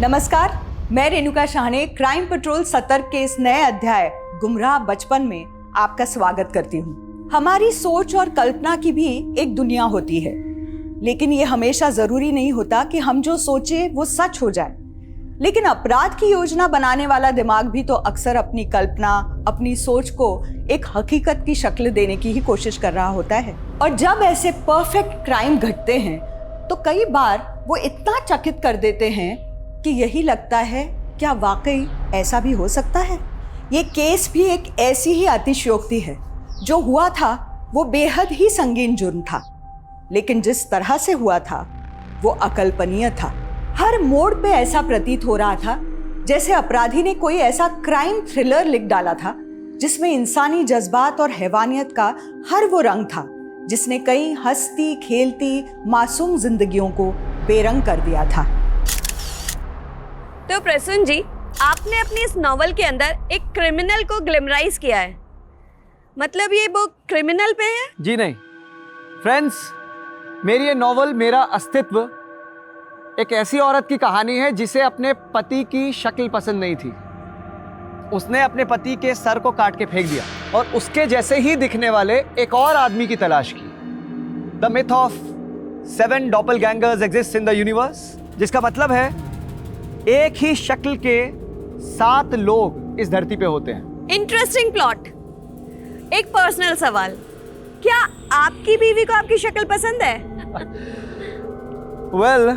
नमस्कार, मैं Renuka Shahane crime petrol सतर्क के इस नए अध्याय गुमराह बचपन में आपका स्वागत करती हूँ। हमारी सोच और कल्पना की भी एक दुनिया होती है, लेकिन ये हमेशा जरूरी नहीं होता कि हम जो सोचे वो सच हो जाए। लेकिन अपराध की योजना बनाने वाला दिमाग भी तो अक्सर अपनी कल्पना, अपनी सोच को एक हकीकत की शक्ल देने की ही कोशिश कर रहा होता है। और जब ऐसे परफेक्ट क्राइम घटते हैं तो कई बार वो इतना चकित कर देते हैं कि यही लगता है, क्या वाकई ऐसा भी हो सकता है। ये केस भी एक ऐसी ही अतिशयोक्ति है। जो हुआ था वो बेहद ही संगीन जुर्म था, लेकिन जिस तरह से हुआ था वो अकल्पनीय था। हर मोड़ पे ऐसा प्रतीत हो रहा था जैसे अपराधी ने कोई ऐसा क्राइम थ्रिलर लिख डाला था जिसमें इंसानी जज्बात और हैवानियत का हर वो रंग था जिसने कई हंसती खेलती मासूम जिंदगियों को बेरंग कर दिया था। तो प्रसून जी, आपने अपनी इस नॉवल के अंदर एक क्रिमिनल को ग्लैमराइज किया है, मतलब ये बुक क्रिमिनल पे है? जी नहीं फ्रेंड्स, मेरी ये नॉवल मेरा अस्तित्व एक ऐसी औरत की कहानी है जिसे अपने पति की शक्ल पसंद नहीं थी। उसने अपने पति के सर को काट के फेंक दिया और उसके जैसे ही दिखने वाले एक और आदमी की तलाश की। The myth of 7 doppelgangers exist in the universe, जिसका मतलब है एक ही शक्ल के 7 लोग इस धरती पे होते हैं। Interesting plot. एक पर्सनल सवाल, क्या आपकी बीवी को आपकी शक्ल पसंद है? वेल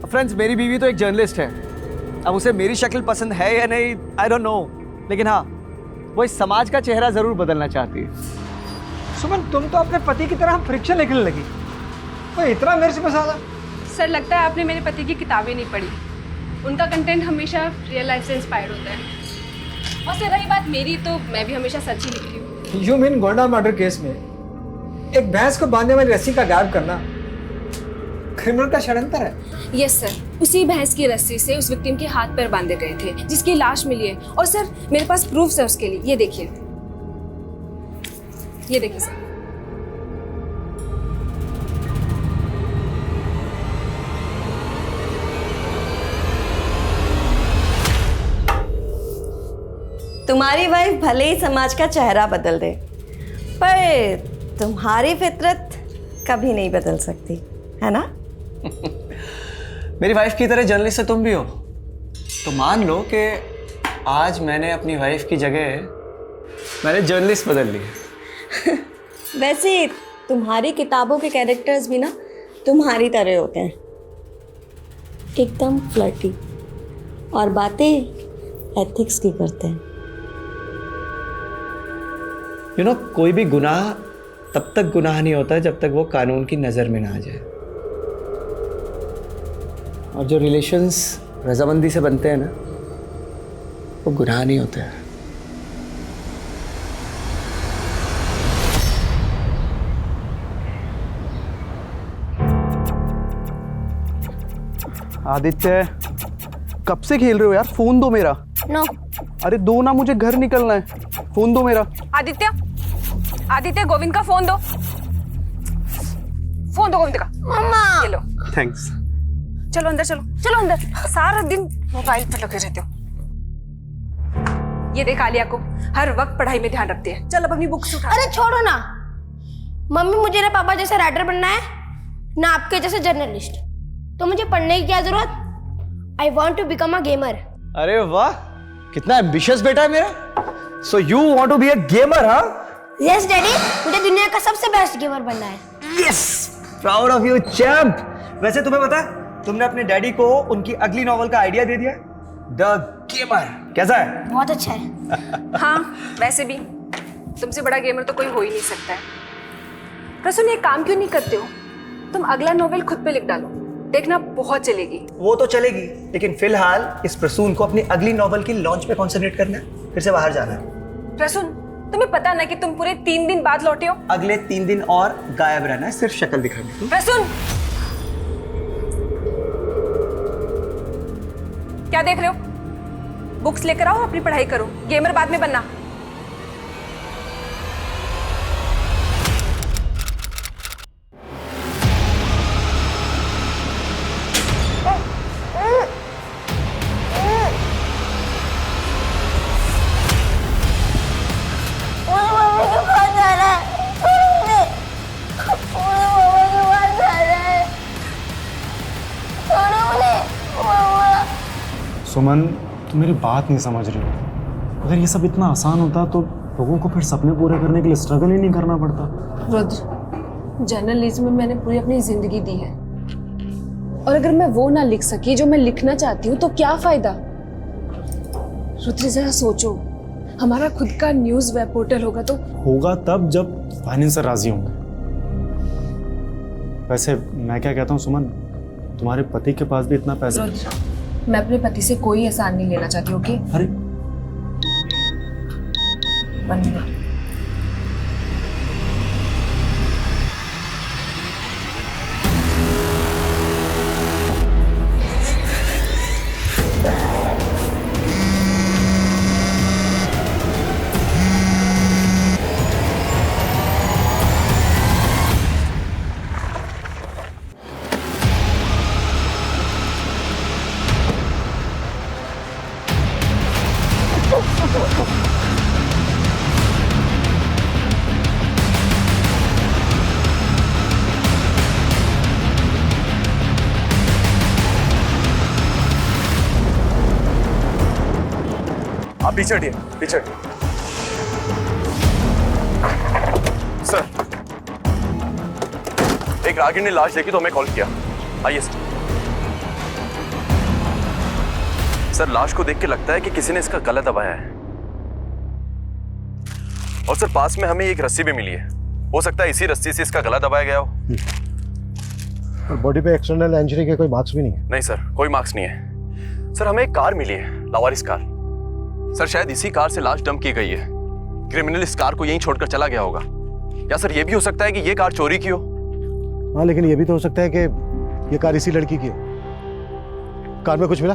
फ्रेंड्स, मेरी बीवी तो एक जर्नलिस्ट है। अब उसे मेरी शक्ल पसंद है या नहीं, आई डोंट नो, लेकिन हाँ, वो इस समाज का चेहरा जरूर बदलना चाहती है। सुमन, तुम तो अपने पति की तरह फ्रिक्शन लिखने लगी। तो इतना मेरे से मसाला? सर, लगता है आपने मेरे पति की किताबें नहीं पढ़ी। उनका कंटेंट हमेशा रियल लाइफ से इंस्पायर्ड होता है। और सर, रही बात मेरी, तो मैं भी हमेशा सच ही लिखती हूँ। You mean Gonda murder case में एक भैंस को बांधने वाली रस्सी का गायब करना क्रिमिनल का षड्यंत्र है? यस सर, उसी भैंस की रस्सी से उस विक्टिम के हाथ पैर बांधे गए थे जिसकी लाश मिली है। और सर, मेरे पास प्रूफ है उसके लिए। ये देखिए, ये देखिए सर। तुम्हारी वाइफ भले ही समाज का चेहरा बदल दे, पर तुम्हारी फितरत कभी नहीं बदल सकती, है ना? मेरी वाइफ की तरह जर्नलिस्ट से तुम भी हो, तो मान लो कि आज मैंने अपनी वाइफ की जगह मैंने जर्नलिस्ट बदल ली। वैसे तुम्हारी किताबों के कैरेक्टर्स भी ना तुम्हारी तरह होते हैं, एकदम फ्लर्टी, और बातें एथिक्स की करते हैं। यू नो, कोई भी गुनाह तब तक गुनाह नहीं होता जब तक वो कानून की नज़र में ना आ जाए। और जो रिलेशंस रजामंदी से बनते हैं ना, वो गुनाह नहीं होते हैं। आदित्य, कब से खेल रहे हो यार? फोन दो मेरा। नो। अरे दो ना, मुझे घर निकलना है। फोन दो मेरा। आदित्य, आदित्य, गोविंद का फोन दो। फोन दो गोविंद का। मम्मा, ये लो। थैंक्स। चलो अंदर, चलो चलो अंदर। सारा दिन मोबाइल पर लगे रहते हो। ये देख, आलिया को हर वक्त पढ़ाई में ध्यान रखती है। चल अब अपनी बुक्स उठा। अरे छोड़ो ना मम्मी, मुझे ना पापा जैसा राइटर बनना है, ना आपके जैसे जर्नलिस्ट। तो मुझे पढ़ने की क्या जरूरत? I want to become a gamer. अरे वाह, कितना एम्बिशियस बेटा है मेरा। So you want to be a gamer, हाँ? यस डैडी, मुझे दुनिया का सबसे बेस्ट गेमर बनना है। Yes, proud of you champ. वैसे तुम्हें पता है, तुमने अपने डैडी को उनकी अगली नॉवल का आइडिया दे दिया, द गेमर। कैसा है? बहुत अच्छा है। हाँ, वैसे भी तुमसे बड़ा गेमर तो कोई हो ही नहीं सकता है। प्रसून, एक काम क्यों नहीं करते हो? तुम अगला नोवेल खुद पे लिख डालो, देखना बहुत चलेगी। वो तो चलेगी, लेकिन फिलहाल इस प्रसून को अपनी अगली नॉवल की लॉन्च पे कंसंट्रेट करना है, फिर से बाहर जाना है। प्रसून, तुम्हें पता ना कि तुम पूरे 3 दिन बाद लौटे हो? अगले 3 दिन और गायब रहना है, सिर्फ शक्ल दिखानी है। प्रसून, क्या देख रहे हो? बुक्स लेकर आओ, अपनी पढ़ाई करो। गेमर बाद में बनना। सुमन, तुम मेरी बात नहीं समझ रही हो। अगर ये सब इतना आसान होता तो लोगों को फिर सपने पूरे करने के लिए स्ट्रगल ही नहीं करना पड़ता। रुद्र, जर्नलिज्म में मैंने पूरी अपनी जिंदगी दी है, और अगर मैं वो ना लिख सकी जो मैं लिखना चाहती हूँ तो क्या फायदा। रुद्र जरा सोचो, हमारा खुद का न्यूज़ वेब पोर्टल होगा तो होगा तब जब फाइनेंसर राजी होंगे। वैसे मैं क्या कहता हूँ सुमन, तुम्हारे पति के पास भी इतना पैसा। रुद्र, मैं अपने पति से कोई एहसान नहीं लेना चाहती, ओके? अरे 1 मिनट। आप पीछे हटिए, पीछे हटिए। सर, एक रागिनी ने लाश देखी तो हमें कॉल किया। आइए सर। सर, लाश को देख के लगता है कि किसी ने इसका गला दबाया है। और सर, पास में हमें एक रस्सी भी मिली है। हो सकता है इसी रस्सी से इसका गला दबाया गया हो। बॉडी पे एक्सटर्नल इंजरी के कोई मार्क्स भी नहीं है? नहीं सर, कोई मार्क्स नहीं है। सर, हमें एक कार मिली है, लावारिस कार। सर, शायद इसी कार से लाश डंप की गई है। क्रिमिनल इस कार को यहीं छोड़कर चला गया होगा। या सर, ये भी हो सकता है कि ये कार चोरी की हो। हाँ, लेकिन ये भी तो हो सकता है कि ये कार इसी लड़की की है। कार में कुछ मिला?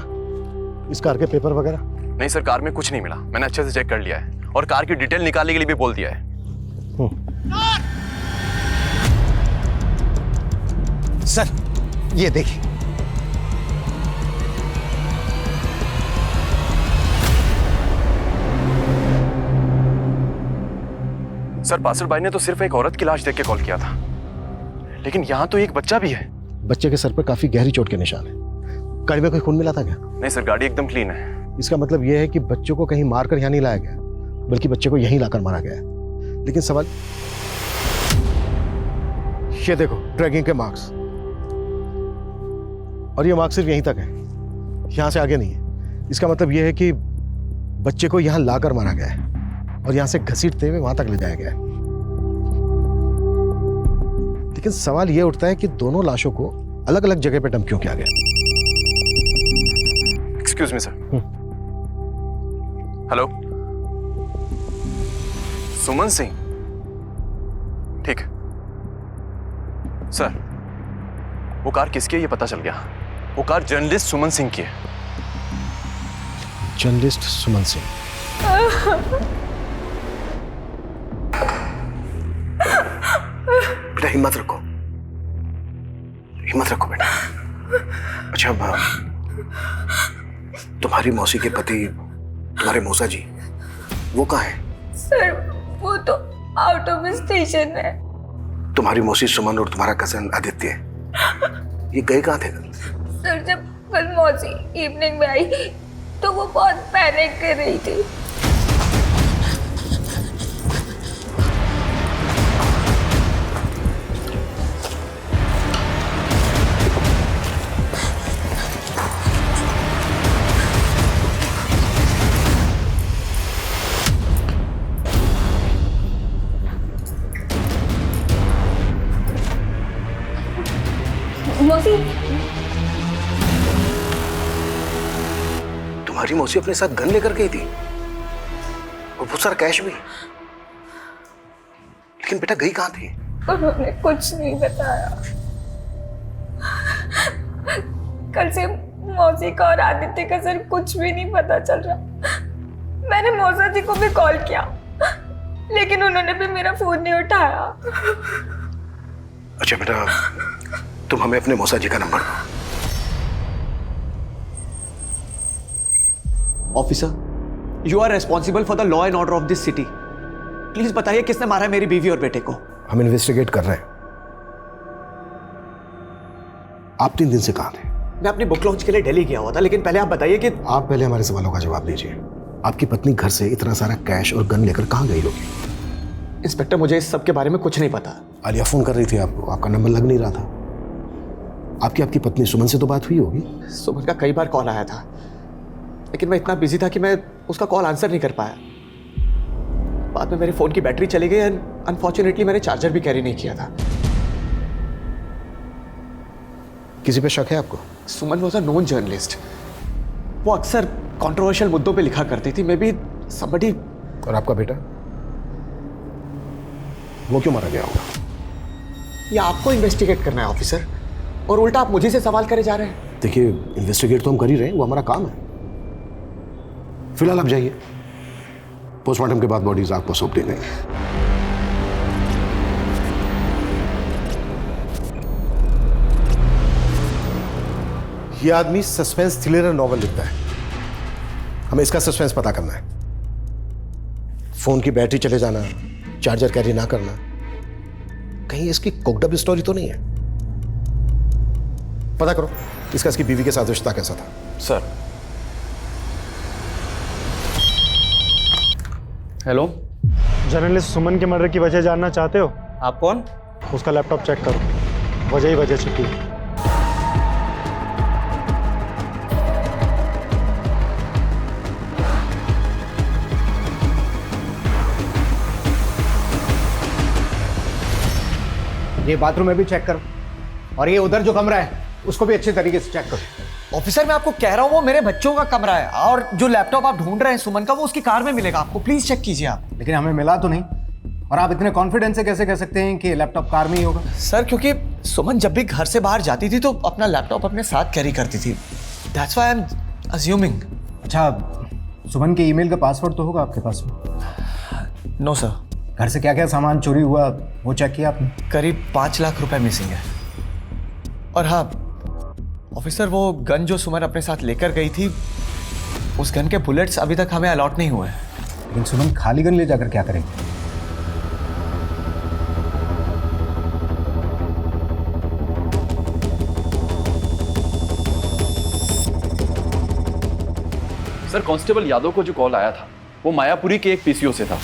इस कार के पेपर वगैरह? नहीं सर, कार में कुछ नहीं मिला। मैंने अच्छे से चेक कर लिया है और कार की डिटेल निकालने के लिए भी बोल दिया है। सर, ये देखिए। सर, पासर भाई ने तो सिर्फ एक औरत की लाश देख के कॉल किया था, लेकिन यहाँ तो एक बच्चा भी है। बच्चे के सर पर काफी गहरी चोट के निशान है। गाड़ी में कोई खून मिला था क्या? नहीं सर, गाड़ी एकदम क्लीन है। इसका मतलब यह है कि बच्चों को कहीं मारकर यहाँ नहीं लाया गया, बल्कि बच्चे को यहीं लाकर मारा गया है। लेकिन सवाल, ये देखो ड्रैगिंग के मार्क्स, और ये मार्क्स सिर्फ यहीं तक है, यहां से आगे नहीं है। इसका मतलब यह है कि बच्चे को यहां लाकर मारा गया है और यहां से घसीटते हुए वहां तक ले जाया गया है। लेकिन सवाल यह उठता है कि दोनों लाशों को अलग अलग जगह पे डंप क्यों किया गया? Excuse me sir. हेलो, सुमन सिंह? ठीक है सर, वो कार किसकी है ये पता चल गया। वो कार जर्नलिस्ट सुमन सिंह की है। जर्नलिस्ट सुमन सिंह? बेटा हिम्मत रखो, हिम्मत रखो बेटा। अच्छा, तुम्हारी मौसी के पति, तुम्हारे मौसा जी, वो कहाँ है? सर, वो तो आउट ऑफ स्टेशन है। तुम्हारी मौसी सुमन और तुम्हारा कजन आदित्य, ये गए कहाँ थे? सर, जब कल मौसी इवनिंग में आई तो वो बहुत पैनिक कर रही थी। मौसी, तुम्हारी मौसी अपने साथ गन लेकर गई थी और बहुत सारा कैश भी। लेकिन बेटा गई कहाँ थी? उन्होंने कुछ नहीं बताया। कल से मौसी का और आदित्य का सर कुछ भी नहीं पता चल रहा। मैंने मौसा जी को भी कॉल किया, लेकिन उन्होंने भी मेरा फोन नहीं उठाया। अच्छा बेटा, तुम हमें अपने मौसा जी का नंबर दो। Officer, you are responsible for the law and order of this city. Please बताइए किसने मारा है मेरी बीवी और बेटे को। हम इन्वेस्टिगेट कर रहे हैं। आप 3 दिन से कहां थे? मैं अपनी बुक लॉन्च के लिए दिल्ली गया हुआ था, लेकिन पहले आप बताइए कि आप पहले हमारे सवालों का जवाब दीजिए। आपकी पत्नी घर से इतना सारा कैश और गन लेकर कहाँ गई होगी? इंस्पेक्टर मुझे इस सब के बारे में कुछ नहीं पता। आलिया फोन कर रही थी आपको, आपका नंबर लग नहीं रहा था। आपकी पत्नी सुमन से तो बात हुई होगी? सुमन का कई बार कॉल आया था, लेकिन मैं इतना बिजी था कि मैं उसका कॉल आंसर नहीं कर पाया। बाद में मेरे फोन की बैटरी चली गई एंड अनफॉर्चुनेटली मैंने चार्जर भी कैरी नहीं किया था। किसी पे शक है आपको? सुमन वॉज अ नोन जर्नलिस्ट। वो अक्सर कंट्रोवर्शियल मुद्दों पे लिखा करती थी। May be somebody. और आपका बेटा, वो क्यों मारा गया होगा? ये आपको इन्वेस्टिगेट करना है ऑफिसर, और उल्टा आप मुझे से सवाल करे जा रहे हैं। देखिए, इन्वेस्टिगेट तो हम कर ही रहे हैं, वो हमारा काम है। फिलहाल आप जाइए, पोस्टमार्टम के बाद बॉडीज आपको सौंप देंगे। ये आदमी सस्पेंस थ्रिलर नॉवल लिखता है, हमें इसका सस्पेंस पता करना है। फोन की बैटरी चले जाना, चार्जर कैरी ना करना, कहीं इसकी कुकडअप स्टोरी तो नहीं है? पता करो इसकी बीवी के साथ रिश्ता कैसा था। सर। हेलो, जर्नलिस्ट सुमन के मर्डर की वजह जानना चाहते हो? आप कौन? उसका लैपटॉप चेक करो, वजह ही वजह छिपी है। ये बाथरूम में भी चेक करो, और ये उधर जो कमरा है उसको भी अच्छे तरीके से चेक करो। ऑफिसर मैं आपको कह रहा हूँ वो मेरे बच्चों का कमरा है, और जो लैपटॉप आप ढूंढ रहे हैं सुमन का, वो उसकी कार में मिलेगा आपको। प्लीज चेक कीजिए आप। लेकिन हमें मिला तो नहीं, और आप इतने कॉन्फिडेंस से कैसे कह सकते हैं कि लैपटॉप कार में ही होगा? सर क्योंकि सुमन जब भी घर से बाहर जाती थी तो अपना लैपटॉप अपने साथ कैरी करती थी। That's why I am assuming. अच्छा, सुमन के ईमेल का पासवर्ड तो होगा आपके पास में? No sir. घर से क्या क्या सामान चोरी हुआ वो चेक किया आपने? करीब 5 लाख रुपए मिसिंग है। और हाँ ऑफिसर, वो गन जो सुमन अपने साथ लेकर गई थी, उस गन के बुलेट्स अभी तक हमें अलॉट नहीं हुए हैं। लेकिन सुमन खाली गन ले जाकर क्या करेंगे? सर, कांस्टेबल यादव को जो कॉल आया था वो मायापुरी के एक पीसीओ से था,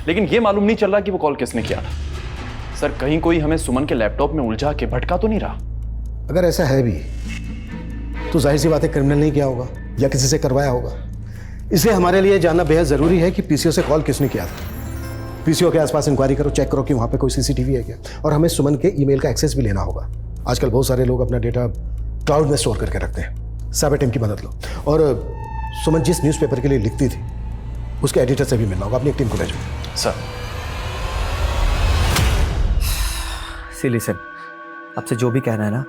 लेकिन ये मालूम नहीं चल रहा कि वो कॉल किसने किया था। सर, कहीं कोई हमें सुमन के लैपटॉप में उलझा के भटका तो नहीं रहा? अगर ऐसा है भी तो जाहिर सी बात है क्रिमिनल नहीं किया होगा या किसी से करवाया होगा। इसलिए हमारे लिए जानना बेहद जरूरी है कि पीसीओ से कॉल किसने किया था। पीसीओ के आसपास इंक्वायरी करो, चेक करो कि वहां पे कोई सीसीटीवी है क्या, और हमें सुमन के ईमेल का एक्सेस भी लेना होगा। आजकल बहुत सारे लोग अपना डेटा क्लाउड में स्टोर करके रखते हैं। साइबर टीम की मदद लो, और सुमन जिस न्यूज़पेपर के लिए लिखती थी उसके एडिटर से भी मिलना होगा। अपनी एक टीम को ले जाओ। सर। सी लिसन, आपसे जो भी कहना है ना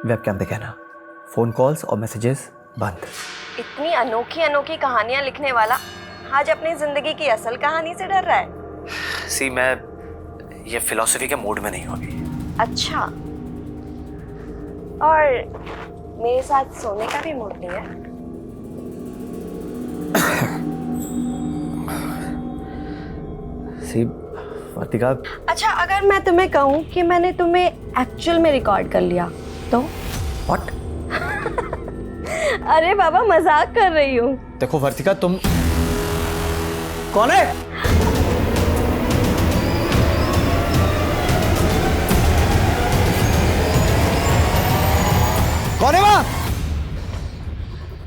वेबकैम पे कहना। फोन कॉल्स और मैसेजेस बंद। इतनी अनोखी अनोखी कहानियां लिखने वाला आज अपनी जिंदगी की असल कहानी से डर रहा है। सी मैं ये फिलॉसफी के मूड में नहीं हूँ अभी। अच्छा, और मेरे साथ सोने का भी मूड नहीं है? सी वर्तिका। अच्छा, अगर मैं तुम्हें कहूँ कि मैंने तुम्हें एक्चुअल में रिकॉर्ड कर लिया तो? व्हाट? अरे बाबा, मजाक कर रही हूँ। देखो वर्तिका, तुम कौन है? कौन है वहां?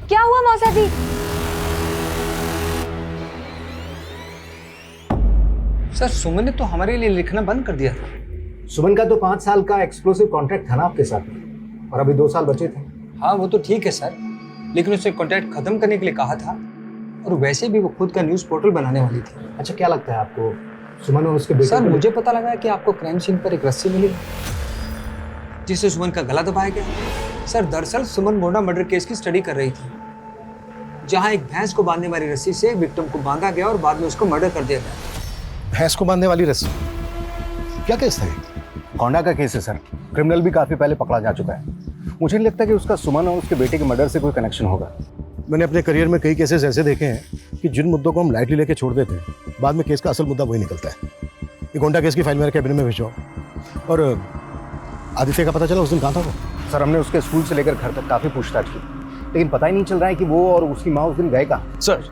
क्या हुआ मौसा जी? सर, सुमन ने तो हमारे लिए लिखना बंद कर दिया था। सुमन का तो 5 साल का एक्सक्लूसिव कॉन्ट्रैक्ट था ना आपके साथ, और अभी 2 साल बचे थे। हाँ वो तो ठीक है सर, लेकिन उससे कॉन्ट्रैक्ट खत्म करने के लिए कहा था, और वैसे भी वो खुद का न्यूज़ पोर्टल बनाने वाली थी। अच्छा, क्या लगता है आपको सुमन और उसके बेटे? सर, मुझे पता लगा कि आपको क्राइम सीन पर एक रस्सी मिली जिससे सुमन का गला दबाया गया। सर, दरअसल सुमन मोना मर्डर केस की स्टडी कर रही थी, जहां एक भैंस को बांधने वाली रस्सी से विक्टिम को बांधा गया और बाद में उसको मर्डर कर दिया गया। भैंस को बांधने वाली रस्सी? क्या केस था? गोंडा का केस है सर, क्रिमिनल भी काफी पहले पकड़ा जा चुका है। मुझे नहीं लगता कि उसका सुमन और उसके बेटे के मर्डर से कोई कनेक्शन होगा। मैंने अपने करियर में कई केसेस ऐसे देखे हैं कि जिन मुद्दों को हम लाइटली लेके छोड़ देते हैं, बाद में केस का असल मुद्दा वही निकलता है। ये गोंडा केस की फाइल मेरे कैबिनेट में भिजवाओ। और आदित्य का पता चला उस दिन कहाँ था वो? सर हमने उसके स्कूल से लेकर घर तक काफ़ी पूछताछ की, लेकिन पता ही नहीं चल रहा है कि वो और उसकी माँ उस दिन गए कहाँ। सर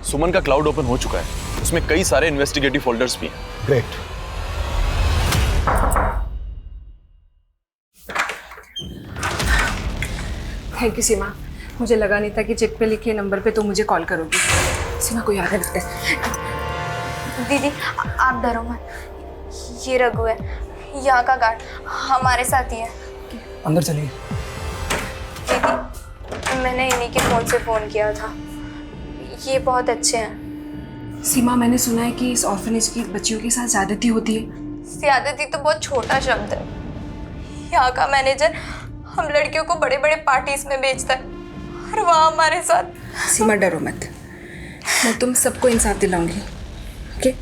सुमन का क्लाउड ओपन हो चुका है, उसमें कई सारे इन्वेस्टिगेटिव फोल्डर्स भी हैं। ग्रेट। थैंक यू सीमा, मुझे लगा नहीं था कि चिट पे लिखे नंबर पे तो मुझे कॉल करोगी। सीमा को याद है लगता है। दीदी आप डरो मत, ये रघु है, यहाँ का गार्ड, हमारे साथ ही है। अंदर चलिए। दीदी मैंने इन्हीं के फ़ोन से फ़ोन किया था, ये बहुत अच्छे हैं। सीमा मैंने सुना है कि इस ऑर्फनेज की बच्चियों के साथ ज़्यादती होती है। ज़्यादती तो बहुत छोटा शब्द है। यहाँ का मैनेजर हम लड़कियों को बड़े बड़े पार्टीज में बेचता है और वहाँ हमारे साथ। सीमा डरो मत, मैं तुम सबको इंसाफ दिलाऊंगी। ओके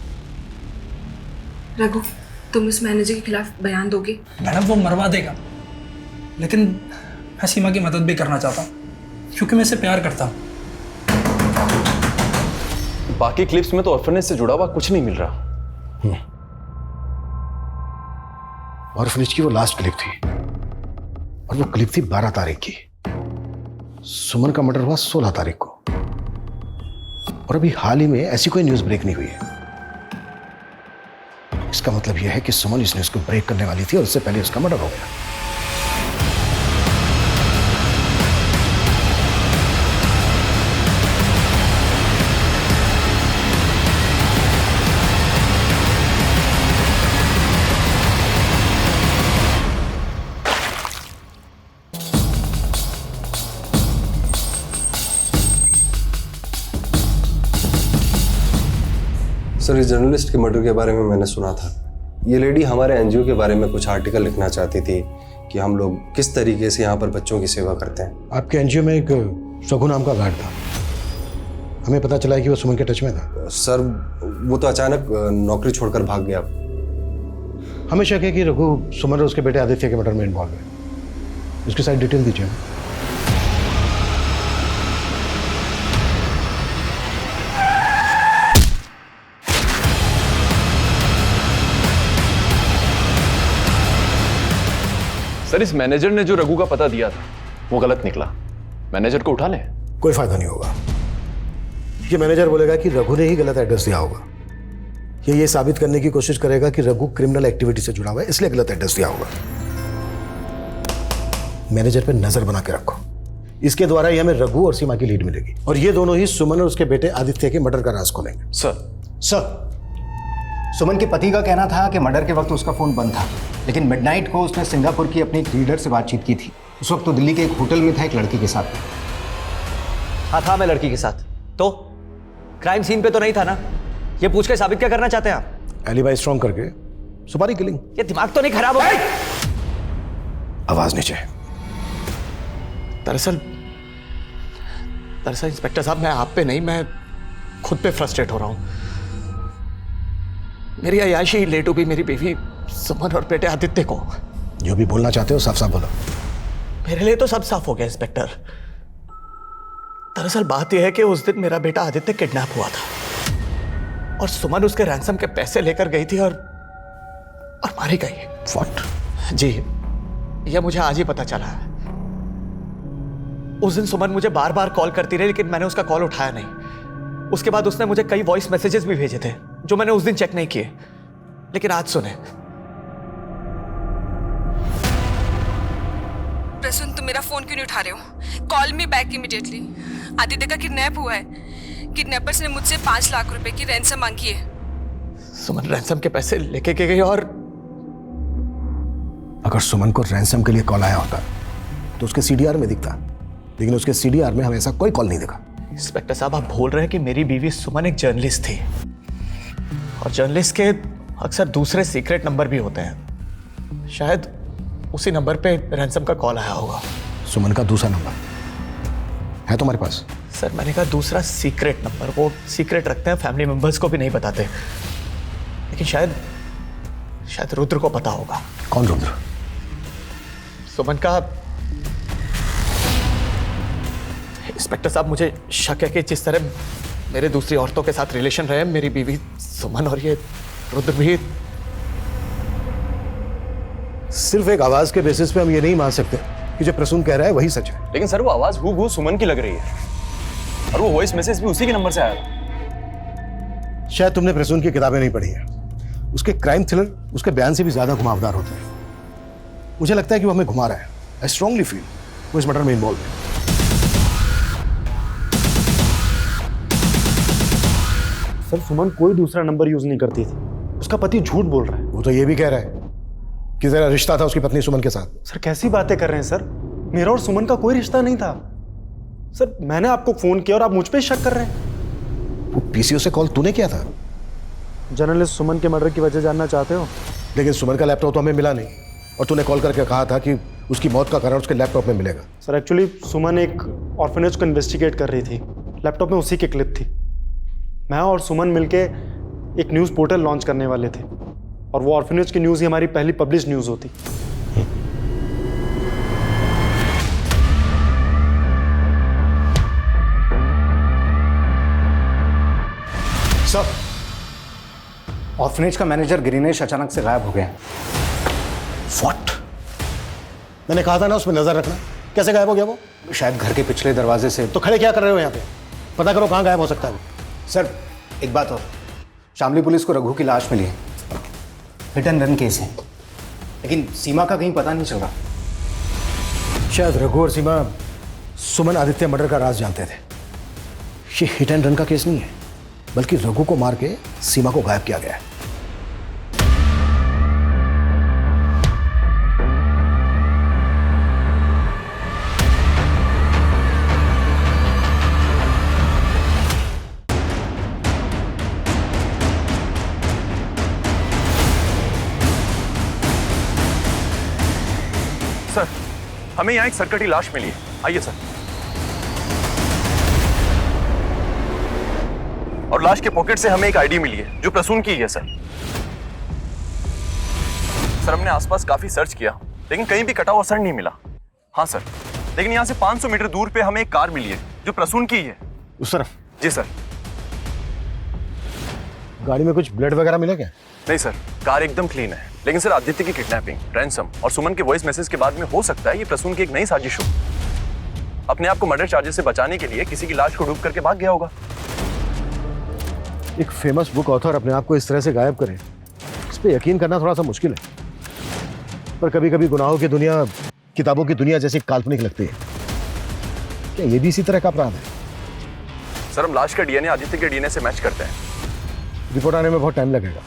रघु, तुम उस मैनेजर के खिलाफ बयान दोगे? मैडम वो मरवा देगा, लेकिन मैं सीमा की मदद भी करना चाहता हूँ क्योंकि मैं इसे प्यार करता हूँ। बाकी क्लिप्स में तो ऑर्फनेज से जुड़ा हुआ कुछ नहीं मिल रहा। ऑर्फनेज की वो लास्ट क्लिप थी और वो क्लिप थी 12 तारीख की। सुमन का मर्डर हुआ 16 तारीख को और अभी हाल ही में ऐसी कोई न्यूज़ ब्रेक नहीं हुई है। इसका मतलब यह है कि सुमन इस न्यूज़ को ब्रेक करने वाली थी और उससे पहले उसका मर्डर हो गया। सर इस जर्नलिस्ट के मर्डर के बारे में मैंने सुना था। ये लेडी हमारे एनजीओ के बारे में कुछ आर्टिकल लिखना चाहती थी कि हम लोग किस तरीके से यहाँ पर बच्चों की सेवा करते हैं। आपके एनजीओ में एक रघु नाम का गार्ड था, हमें पता चला है कि वो सुमन के टच में था। सर वो तो अचानक नौकरी छोड़कर भाग गया। हमें शक है कि रघु सुमन और उसके बेटे आदित्य के मर्डर में इन्वॉल्व है। उसकी सारी डिटेल दीजिए। सर इस मैनेजर ने जो रघु का पता दिया था वो गलत निकला, मैनेजर को उठा लें? कोई फायदा नहीं होगा। ये मैनेजर बोलेगा कि रघु ने ही गलत एड्रेस दिया होगा। ये साबित करने की कोशिश करेगा कि रघु क्रिमिनल एक्टिविटी से जुड़ा हुआ है, इसलिए गलत एड्रेस दिया होगा। मैनेजर पे नजर बना के रखो, इसके द्वारा ही हमें रघु और सीमा की लीड मिलेगी और ये दोनों ही सुमन और उसके बेटे आदित्य के मर्डर का राज खोलेंगे। सर सुमन के पति का कहना था कि मर्डर के वक्त उसका फोन बंद था, लेकिन मिडनाइट को उसने सिंगापुर की अपनी एक लीडर से बातचीत की थी। उस वक्त तो दिल्ली के एक होटल में था एक लड़की के साथ। हाँ था, मैं लड़की के साथ। तो क्राइम सीन पे तो नहीं था ना? ये पूछ के साबित क्या करना चाहते हैं आप? एलिबाई स्ट्रॉन्ग करके सुपारी किलिंग। ये दिमाग तो नहीं खराब हो गया? आवाज नीचे। दरअसल इंस्पेक्टर साहब मैं आप पे नहीं, मैं खुद पे फ्रस्ट्रेट हो रहा हूं। मेरी अयाशी ले डूबी मेरी बीवी सुमन और बेटे आदित्य को। जो भी बोलना चाहते हो साफ साफ बोलो। मेरे लिए तो सब साफ हो गया इंस्पेक्टर। दरअसल बात यह है कि उस दिन मेरा बेटा आदित्य किडनैप हुआ था और सुमन उसके रैंसम के पैसे लेकर गई थी और मारी गई। व्हाट? जी, यह मुझे आज ही पता चला है। उस दिन सुमन मुझे बार बार कॉल करती रही, लेकिन मैंने उसका कॉल उठाया नहीं। उसके बाद उसने मुझे कई वॉइस मैसेजेस भी भेजे थे जो मैंने उस दिन चेक नहीं किए, लेकिन आज सुने। प्रसून तुम मेरा फोन क्यों नहीं उठा रहे हो? Call me back immediately. Aditya का किडनैप हुआ है। किडनैपर्स ने मुझसे 5 लाख रुपए की रैंसम मांगी है। सुमन रैंसम के पैसे लेके गई और अगर सुमन को रैंसम के लिए कॉल आया होता तो उसके सीडीआर में दिखता, लेकिन उसके सीडीआर में हमें ऐसा कोई कॉल नहीं दिखा। इंस्पेक्टर साहब आप भूल रहे हैं कि मेरी बीवी सुमन एक जर्नलिस्ट थी और जर्नलिस्ट के अक्सर दूसरे सीक्रेट नंबर भी होते हैं। शायद उसी नंबर पे रैंसम का कॉल आया होगा। सुमन का दूसरा नंबर है तुम्हारे पास? सर मैंने कहा दूसरा सीक्रेट नंबर, वो सीक्रेट रखते हैं, फैमिली मेंबर्स को भी नहीं बताते, लेकिन शायद रुद्र को पता होगा। कौन रुद्र? सुमन का। इंस्पेक्टर साहब मुझे शक है कि जिस तरह मेरे दूसरी औरतों के साथ रिलेशन रहे मेरी बीवी सुमन और ये रुद्र भी सिर्फ एक आवाज के बेसिस पे हम ये नहीं मान सकते कि जो प्रसून कह रहा है वही सच है। लेकिन सर वो आवाज हूबहू सुमन की लग रही है और वो वॉइस मैसेज भी उसी के नंबर से आया था। शायद तुमने प्रसून की किताबें नहीं पढ़ी है। उसके क्राइम थ्रिलर उसके बयान से भी ज्यादा घुमावदार होते हैं। मुझे लगता है कि वो हमें घुमा रहा है। आई स्ट्रांगली फील वो इस मर्डर में इन्वॉल्व है। सर सुमन कोई दूसरा नंबर यूज नहीं करती थी, उसका पति झूठ बोल रहा है। वो तो ये भी कह रहा है कि तेरा रिश्ता था उसकी पत्नी सुमन के साथ। सर कैसी बातें कर रहे हैं सर, मेरा और सुमन का कोई रिश्ता नहीं था। सर मैंने आपको फोन किया और आप मुझ पे शक कर रहे हैं। वो पीसीओ से कॉल तूने किया था? जर्नलिस्ट सुमन के मर्डर की वजह जानना चाहते हो? लेकिन सुमन का लैपटॉप तो हमें मिला नहीं और तूने कॉल करके कहा था कि उसकी मौत का कारण उसके लैपटॉप में मिलेगा। सर एक्चुअली सुमन एक ऑर्फनेज को इन्वेस्टिगेट कर रही थी, लैपटॉप में उसी की क्लिप थी। मैं और सुमन मिलके एक न्यूज़ पोर्टल लॉन्च करने वाले थे और वो ऑर्फनेज की न्यूज़ ही हमारी पहली पब्लिश न्यूज़ होती। सर ऑर्फनेज का मैनेजर गिरीनेश अचानक से गायब हो गया। व्हाट? मैंने कहा था ना उसमें नजर रखना। कैसे गायब हो गया वो? शायद घर के पिछले दरवाजे से। तो खड़े क्या कर रहे हो यहाँ पे? पता करो कहाँ गायब हो सकता है वो। सर एक बात और, शामली पुलिस को रघु की लाश मिली है। हिट एंड रन केस है, लेकिन सीमा का कहीं पता नहीं चल रहा। शायद रघु और सीमा सुमन आदित्य मर्डर का राज जानते थे। ये हिट एंड रन का केस नहीं है, बल्कि रघु को मार के सीमा को गायब किया गया है। सर हमें यहाँ एक सरकटी लाश मिली है, आइए सर। और लाश के पॉकेट से हमें एक आईडी मिली है जो प्रसून की है सर। सर हमने आसपास काफी सर्च किया लेकिन कहीं भी कटा हुआ सर नहीं मिला। हाँ सर, लेकिन यहाँ से 500 मीटर दूर पे हमें एक कार मिली है जो प्रसून की है। उस तरफ? जी सर। गाड़ी में कुछ ब्लड वगैरह मिला क्या? नहीं सर, कार एकदम क्लीन है। लेकिन सर आदित्य की किडनैपिंग, रैंसम और सुमन के वॉइस मैसेज के बाद में हो सकता है ये प्रसून की एक नई साजिश हो। अपने आप को मर्डर चार्जेस से बचाने के लिए किसी की लाश को डूब करके भाग गया होगा। एक फेमस बुक ऑथर अपने आप को इस तरह से गायब करे, इस पे यकीन करना थोड़ा सा मुश्किल है। पर कभी कभी गुनाहों की दुनिया किताबों की दुनिया जैसी काल्पनिक लगती है। क्या ये भी इसी तरह का अपराध है? सर हम लाश का डीएनए आदित्य के डीएनए से मैच करते हैं। रिपोर्ट आने में बहुत टाइम लगेगा।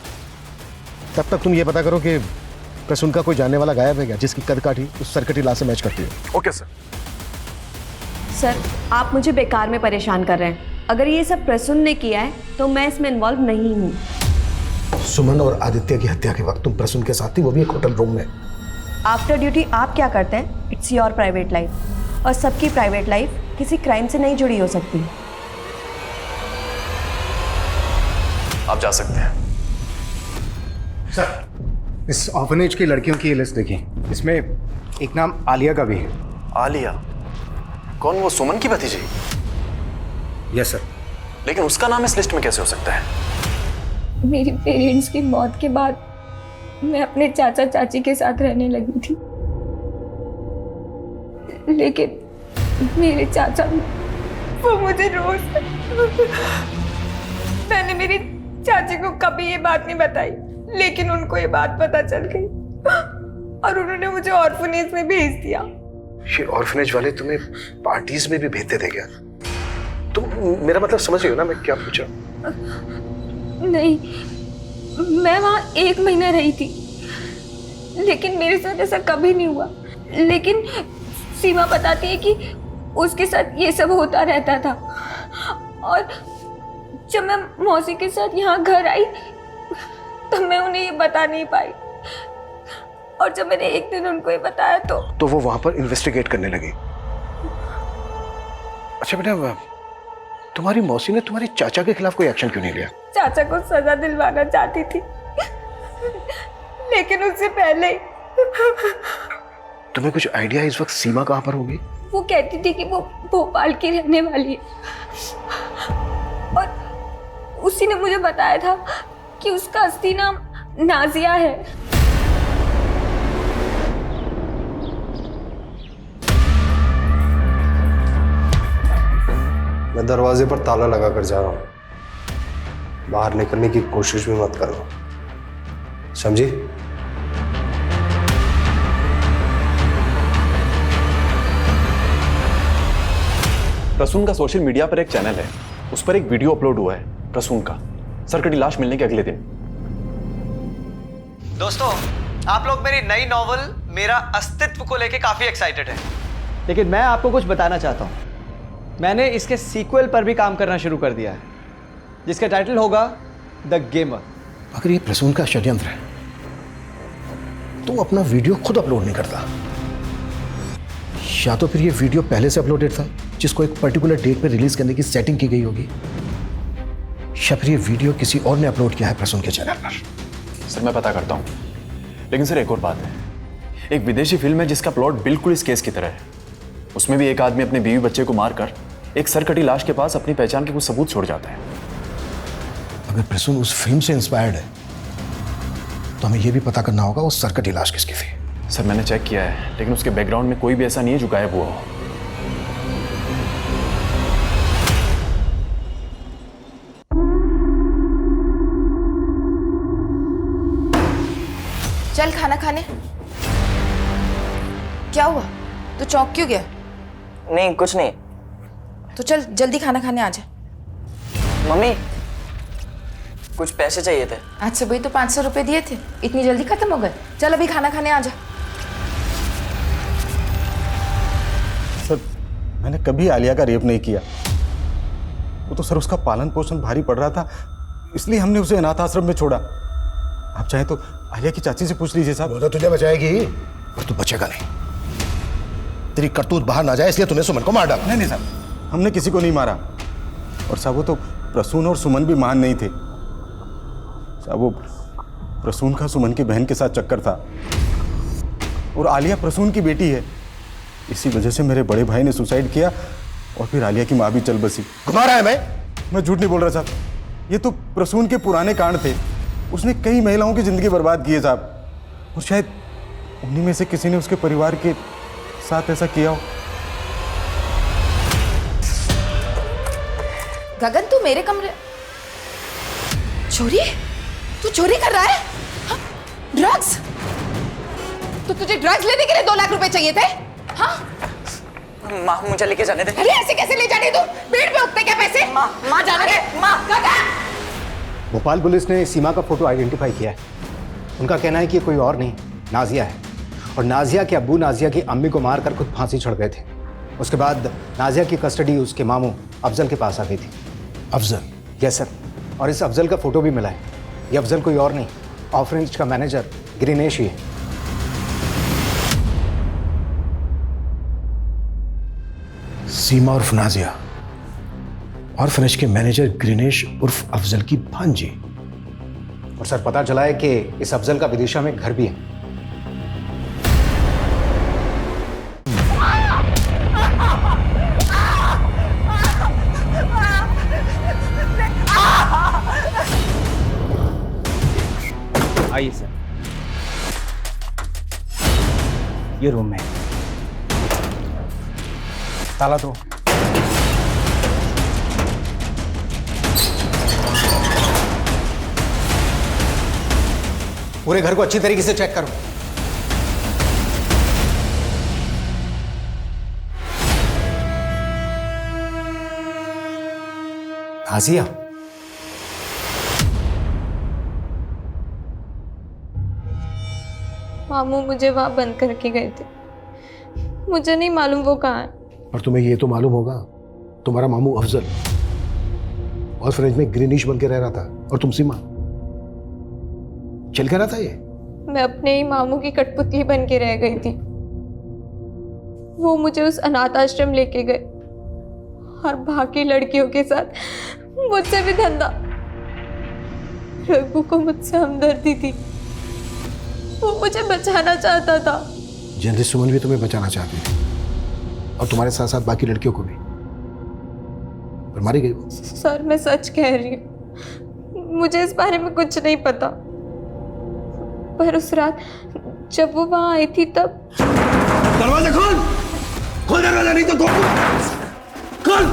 तब तक तुम ये पता करो कि प्रसून का कोई जानने वाला गायब है क्या जिसकी कद काठी उस सरकटी लाश से मैच करती है। Okay sir. सर आप मुझे बेकार में परेशान कर रहे हैं। अगर ये सब प्रसून ने किया है तो मैं इसमें इन्वॉल्व नहीं हूँ। सुमन और आदित्य की हत्या के वक्त तुम प्रसून के साथ थी, वो भी एक होटल रूम में। आफ्टर ड्यूटी आप क्या करते हैं इट्स योर प्राइवेट लाइफ, और सबकी प्राइवेट लाइफ किसी क्राइम से नहीं जुड़ी हो सकती। आप जा सकते हैं। सर इस ऑर्फनेज की लड़कियों की लिस्ट देखिए, इसमें एक नाम आलिया का भी है। आलिया? कौन, वो सुमन की भतीजी? Yes sir. लेकिन उसका नाम इस लिस्ट में कैसे हो सकता है? मेरी पेरेंट्स की मौत के बाद मैं अपने चाचा चाची के साथ रहने लगी थी, लेकिन मेरे चाचा वो मुझे रोज मैंने मेरी चाची को कभी ये बात नहीं बताई, लेकिन उनको ये बात पता चल गई और उन्होंने मुझे ऑर्फनेज में भेज दिया। ये ऑर्फनेज वाले तुम्हें पार्टीज में भी भेजते थे क्या? तुम मेरा मतलब समझ रही हो ना मैं क्या पूछ रहा हूँ? नहीं, मैं वहाँ 1 महीना रही थी, लेकिन मेरे साथ ऐसा कभी नहीं हुआ। लेकिन सीमा बताती है कि उसके साथ ये सब होता रहता था। और जब मैं मौसी के साथ यहाँ घर आई तब मैं उन्हें ये बता नहीं पाई, और जब मैंने एक दिन उनको ये बताया तो वो वहां पर इन्वेस्टिगेट करने लगी। अच्छा बेटा, तुम्हारी मौसी ने तुम्हारे चाचा के खिलाफ कोई एक्शन क्यों नहीं लिया? चाचा को सजा दिलवाना चाहती थी, लेकिन उससे पहले तुम्हें कुछ आइडिया इस वक्त सीमा कहाँ पर होगी? वो कहती थी कि वो भोपाल की रहने वाली है, और उसी ने मुझे बताया था कि उसका असली नाम नाजिया है। मैं दरवाजे पर ताला लगा कर जा रहा हूं। बाहर निकलने की कोशिश भी मत करना, समझी? प्रसून का सोशल मीडिया पर एक चैनल है, उस पर एक वीडियो अपलोड हुआ है प्रसून का सर कटी लाश मिलने के अगले दिन। दोस्तों, आप लोग मेरी नई नॉवल मेरा अस्तित्व को लेके काफी एक्साइटेड हैं, लेकिन मैं आपको कुछ बताना चाहता हूं। मैंने इसके सीक्वल पर भी काम करना शुरू कर दिया है, जिसका टाइटल होगा द गेमर। अगर ये प्रसून का षड्यंत्र है तो वो अपना वीडियो खुद अपलोड नहीं करता, या तो फिर ये वीडियो पहले से अपलोडेड था जिसको एक पर्टिकुलर डेट पे रिलीज करने की सेटिंग की गई होगी, या फिर ये वीडियो किसी और ने अपलोड किया है प्रसून के चैनल पर। सर मैं पता करता हूँ, लेकिन सर एक और बात है, एक विदेशी फिल्म है जिसका प्लॉट बिल्कुल इस केस की तरह है। उसमें भी एक आदमी अपने बीवी बच्चे को मारकर एक सरकटी लाश के पास अपनी पहचान के कुछ सबूत छोड़ जाता है। अगर प्रसून उस फिल्म से इंस्पायर्ड है तो हमें यह भी पता करना होगा उस सरकटी लाश किसकी थी। सर मैंने चेक किया है, लेकिन उसके बैकग्राउंड में कोई भी ऐसा नहीं है जो गायब हुआ हो। चल खाना खाने। क्या हुआ, तू चौंक क्यों गया? नहीं कुछ नहीं। तो चल जल्दी खाना खाने आ जा। मम्मी कुछ पैसे चाहिए थे। आज सुबह ही तो 500 रुपए दिए थे, इतनी जल्दी खत्म हो गए? चल अभी खाना खाने आ जा। सर मैंने कभी आलिया का रेप नहीं किया, वो तो सर उसका पालन पोषण भारी पड़ रहा था, इसलिए हमने उसे अनाथ आश्रम में छोड़ा। आप चाहे तो आलिया की चाची से पूछ लीजिए साहब। वो तो तुझे बचाएगी और तू बचेगा नहीं। तेरी करतूत बाहर ना जाए इसलिए तूने सुमन को मार डाला। नहीं साहब, हमने किसी को नहीं मारा। और साहब वो तो प्रसून और सुमन भी महान नहीं थे साहब, वो प्रसून का सुमन की बहन के साथ चक्कर था और आलिया प्रसून की बेटी है। इसी वजह से मेरे बड़े भाई ने सुसाइड किया और फिर आलिया की माँ भी चल बसी। घुमा रहा है मैं झूठ नहीं बोल रहा साहब, ये तो प्रसून के पुराने कांड थे। उसने कई महिलाओं की जिंदगी बर्बाद की है साहब, और शायद उन्हीं में से किसी ने उसके परिवार के साथ ऐसा किया हो। गगन तू मेरे कमरे चोरी? तू चोरी कर रहा है? हाँ? ड्रग्स? तो तुझे ड्रग्स लेने के लिए 2 लाख रुपए चाहिए थे? हाँ? माँ मुझे लेके जाने दे। अरे ऐसे कैसे ले जाने तू? भीड़ में उठते क्या पैसे? माँ जाने दे। माँ गगन। भोपाल पुलिस ने सीमा का फोटो आइडेंटिफाई किया है। उनका कहना है कि ये कोई और नहीं, नाजिया है। और नाजिया के अब्बू नाजिया की अम्मी को मारकर खुद फांसी चढ़ गए थे। उसके बाद नाजिया की कस्टडी उसके मामू अफजल के पास आ गई थी। अफजल? यस सर, और इस अफजल का फोटो भी मिला है। ये अफजल कोई और नहीं, ऑर्फनेज का मैनेजर ग्रीनेश ही है। सीमा उर्फ नाजिया, ऑर्फनेज के मैनेजर ग्रीनेश उर्फ अफजल की भांजी। और सर पता चला है कि इस अफजल का विदिशा में घर भी है। आइए सर, ये रूम है, ताला दो। पूरे घर को अच्छी तरीके से चेक करो। नाजिया, मामू मुझे वहां बंद करके गए थे, मुझे नहीं मालूम वो कहाँ है। और तुम्हें ये तो मालूम होगा, तुम्हारा मामू अफजल ऑर्फनेज में ग्रीनिश बन के रह रहा था और तुम सीमा। चल क्या रहा था ये? मैं अपने ही मामू की कठपुतली बन के रह गई थी। वो मुझे उस अनाथ आश्रम लेके गए और बाकी लड़कियों के साथ मुझसे भी धंधा। रघु को मुझसे हमदर्दी थी, वो मुझे बचाना चाहता था। जनरल सुमन भी तुम्हें बचाना चाहती थी और तुम्हारे साथ साथ बाकी लड़कियों को भी, पर मारी गई वो। सर मैं सच कह रही हूँ, मुझे इस बारे में कुछ नहीं पता, पर उस रात जब वो वहां आई थी तब। दरवाजा खोल, खोल दरवाजा, नहीं तो खोल।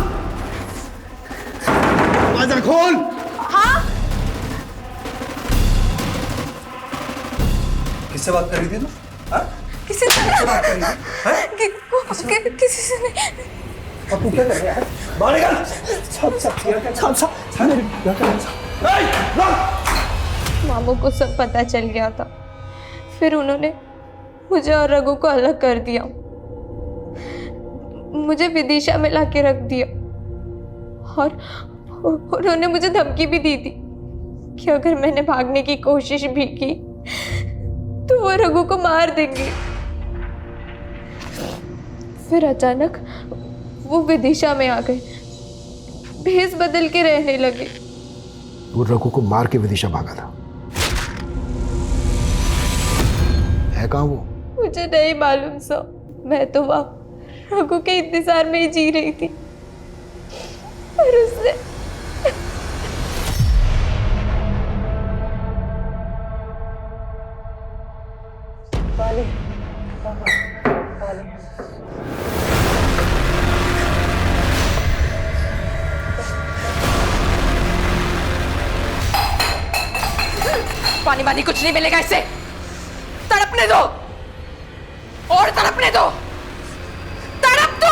दरवाजा खोल। हाँ किससे बात कर रही थी ना? किसी से बात कर रही थी? किसी से नहीं। अब तू क्या कर रहा है? बाहर निकल। मामू को सब पता चल गया था, फिर उन्होंने मुझे और रघु को अलग कर दिया, मुझे विदिशा में लाके रख दिया और उन्होंने मुझे धमकी भी दी थी कि अगर मैंने भागने की कोशिश भी की तो वो रघु को मार देंगे। फिर अचानक वो विदिशा में आ गए, भेस बदल के रहने लगे। वो रघु को मार के विदिशा भागा था। है कहाँ वो? मुझे नहीं मालूम सर, मैं तो वहाँ रघु के इंतजार में ही जी रही थी और उसने पानी वानी कुछ नहीं मिलेगा इससे, तड़पने दो और तड़पने दो, तड़प दो।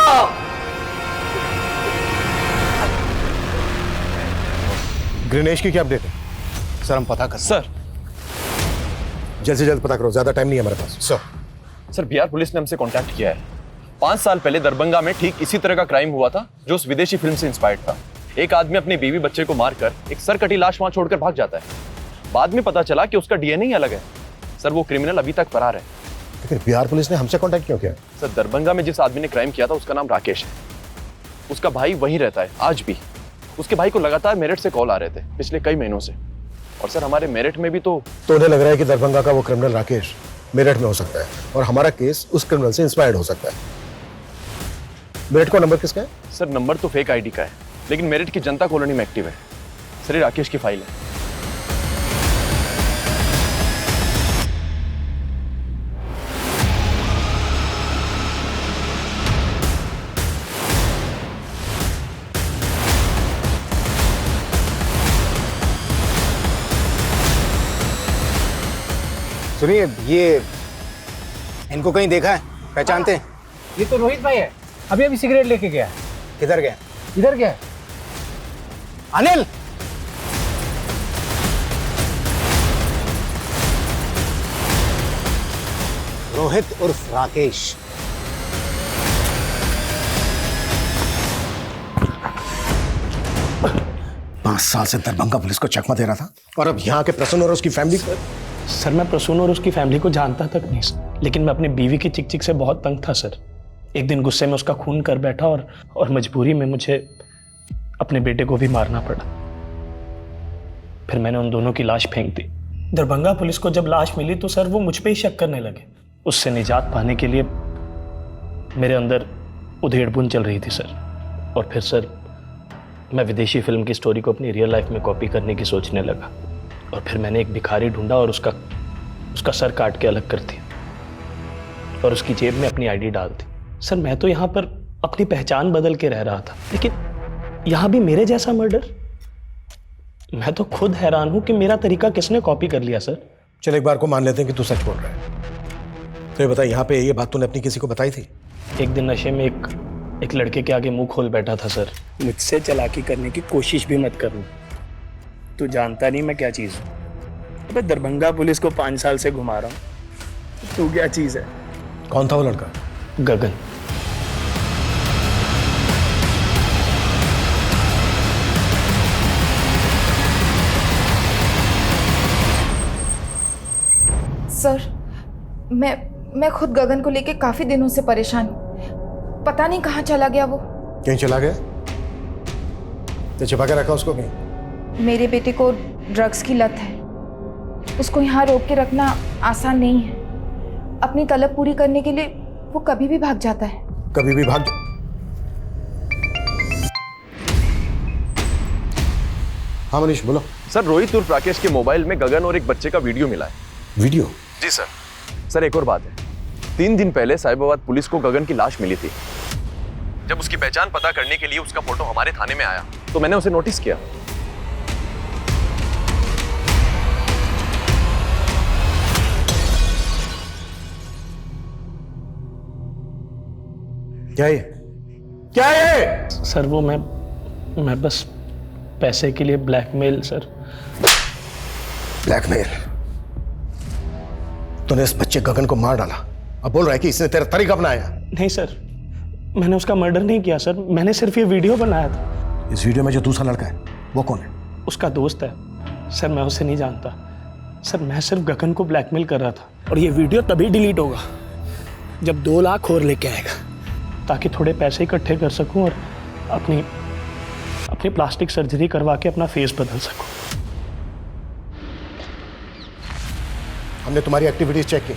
ग्रेनेश की क्या अपडेट है? सर हम पता कर। सर जल्द से जल्द पता करो, ज्यादा टाइम नहीं है हमारे पास। सर बिहार पुलिस ने हमसे कांटेक्ट किया है। 5 साल पहले दरभंगा में ठीक इसी तरह का क्राइम हुआ था जो उस विदेशी फिल्म से इंस्पायर्ड था। एक आदमी अपनी बीवी बच्चे को मारकर एक सरकटी लाश वहां छोड़कर भाग जाता है। बाद में पता चला कि उसका डीएनए ही अलग है। सर वो क्रिमिनल अभी तक फरार है। लेकिन बिहार पुलिस ने हमसे कांटेक्ट क्यों किया? सर दरभंगा में जिस आदमी ने क्राइम किया था उसका नाम राकेश है। उसका भाई वहीं रहता है आज भी। उसके भाई को लगातार मेरठ से कॉल आ रहे थे पिछले कई महीनों से। और सर हमारे मेरठ में भी तो उन्हें लग रहा है कि दरभंगा का वो क्रिमिनल राकेश मेरठ में हो सकता है और हमारा केस उस क्रिमिनल से इंस्पायर्ड हो सकता है। मेरठ का नंबर किसका है? सर नंबर तो फेक आईडी का है, लेकिन मेरठ की जनता कॉलोनी में एक्टिव है। सर ये राकेश की फाइल है। सुनिए, ये इनको कहीं देखा है? पहचानते हैं? ये तो रोहित भाई है, अभी अभी सिगरेट लेके गया। किधर गया? इधर गया। अनिल, रोहित उर्फ राकेश। पांच साल से दरभंगा पुलिस को चकमा दे रहा था और अब यहाँ के प्रसून और उसकी फैमिली को। सर मैं प्रसून और उसकी फैमिली को जानता तक नहीं सर, लेकिन मैं अपनी बीवी की चिक चिक से बहुत तंग था सर। एक दिन गुस्से में उसका खून कर बैठा और मजबूरी में मुझे अपने बेटे को भी मारना पड़ा। फिर मैंने उन दोनों की लाश फेंक दी। दरभंगा पुलिस को जब लाश मिली तो सर वो मुझ पे ही शक करने लगे। उससे निजात पाने के लिए मेरे अंदर उधेड़-बुन चल रही थी सर। और फिर सर मैं विदेशी फिल्म की स्टोरी को अपनी रियल लाइफ में कॉपी करने की सोचने लगा। और फिर मैंने एक भिखारी ढूंढा और उसका सर काट के अलग कर दिया और उसकी जेब में अपनी आईडी डाल दी। सर मैं तो यहाँ पर अपनी पहचान बदल के रह रहा था, लेकिन यहाँ भी मेरे जैसा मर्डर। मैं तो खुद हैरान हूं कि मेरा तरीका किसने कॉपी कर लिया सर। चल एक बार को मान लेते हैं कि तू सच बोल रहा है। तो ये बता, यहाँ पे ये बात तूने अपनी किसी को बताई थी? एक दिन नशे में एक लड़के के आगे मुंह खोल बैठा था सर। मुझसे चालाकी करने की कोशिश भी मत करना, तू जानता नहीं मैं क्या चीज़ हूँ। मैं दरभंगा पुलिस को 5 साल से घुमा रहा हूँ, तू क्या चीज़ है? कौन था वो लड़का? गगन। सर मैं खुद गगन को लेके काफी दिनों से परेशान हूँ। पता नहीं कहाँ चला गया वो। कहीं चला गया? तो छिपा के रखा उसको कहीं? मेरे बेटे को ड्रग्स की लत है, उसको यहाँ रोक के रखना आसान नहीं है। अपनी तलब पूरी करने के लिए वो कभी भी भाग जाता है। कभी भी भाग? हाँ मनीष बोलो। सर रोहित उर्फ राकेश के मोबाइल में गगन और एक बच्चे का वीडियो मिला है। वीडियो? जी सर। सर एक और बात है, 3 दिन पहले साहिबाबाद पुलिस को गगन की लाश मिली थी। जब उसकी पहचान पता करने के लिए उसका फोटो हमारे थाने में आया तो मैंने उसे नोटिस किया। क्या ये? क्या ये? सर वो मैं बस पैसे के लिए ब्लैकमेल सर। ब्लैकमेल? तूने इस बच्चे गगन को मार डाला, अब बोल रहा है कि इसने तेरा तरीका अपनाया? नहीं सर, मैंने उसका मर्डर नहीं किया सर, मैंने सिर्फ ये वीडियो बनाया था। इस वीडियो में जो दूसरा लड़का है वो कौन है? उसका दोस्त है सर, मैं उसे नहीं जानता सर, मैं सिर्फ गगन को ब्लैकमेल कर रहा था। और ये वीडियो तभी डिलीट होगा जब 2 लाख और लेके आएगा, ताकि थोड़े पैसे इकट्ठे कर सकूं और अपनी प्लास्टिक सर्जरी करवा के अपना फेस बदल सकूं। हमने तुम्हारी एक्टिविटीज चेक की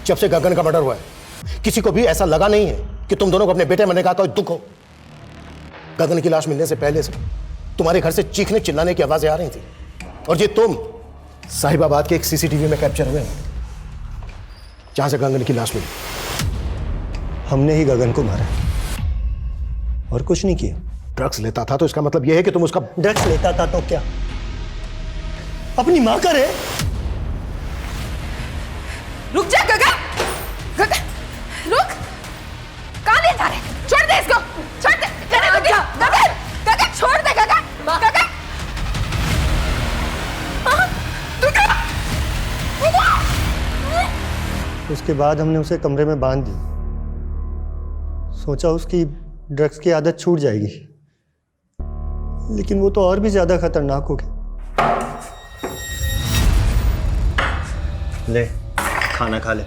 जब से गगन का मर्डर हुआ है, किसी को भी ऐसा लगा नहीं है कि तुम दोनों को अपने बेटे मरने का कोई दुख हो। गगन की लाश मिलने से पहले से तुम्हारे घर से चीखने चिल्लाने की आवाजें आ रही थी, और ये तुम साहिबाबाद के एक सीसीटीवी में कैप्चर हुए हैं जहां से गगन की लाश मिली। हमने ही गगन को मारा और कुछ नहीं किया। ड्रग्स लेता था तो इसका मतलब यह है कि तुम उसका... ड्रग्स लेता था तो क्या अपनी मां का रे? रुक जा गगन, गगन रुक, कहाँ ले जा रहे? छोड़ दे इसको, छोड़ दे गगन, गगन, गगन छोड़ दे गगन, गगन। उसके बाद हमने उसे कमरे में बांध दिया, सोचा उसकी ड्रग्स की आदत छूट जाएगी, लेकिन वो तो और भी ज्यादा खतरनाक हो गया। ले खाना खा ले।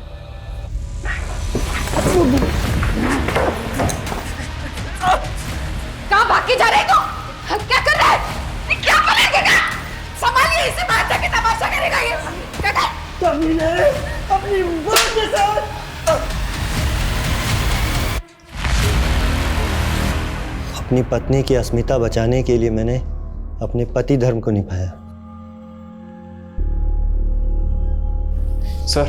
कहाँ भाग के जा रहे हो? क्या कर रहा है? क्या करेगा? संभालिए इसे, बाहर जाके तमाशा करेगा ये। अपनी मां के साथ अपनी पत्नी की अस्मिता बचाने के लिए मैंने अपने पति धर्म को निभाया। सर,